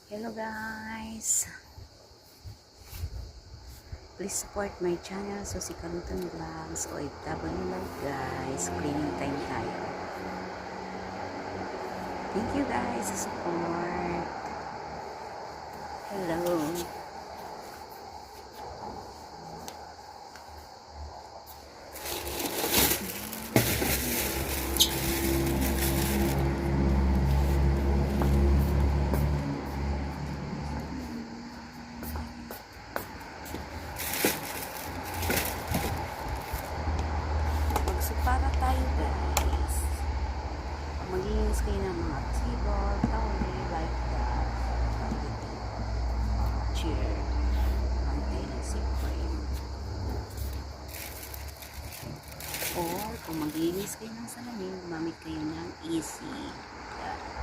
Hello guys, please support my channel. So si Kalutan Vlogs o OFW lang guys, cleaning time tayo. Thank you guys sa support. Hello. Para tayo guys, mag-iinis kayo ng mga table, towel, like that, chair, maintenance frame, or kung mag-iinis kayo ng salamin, gumamit kayo ng easy. Yan.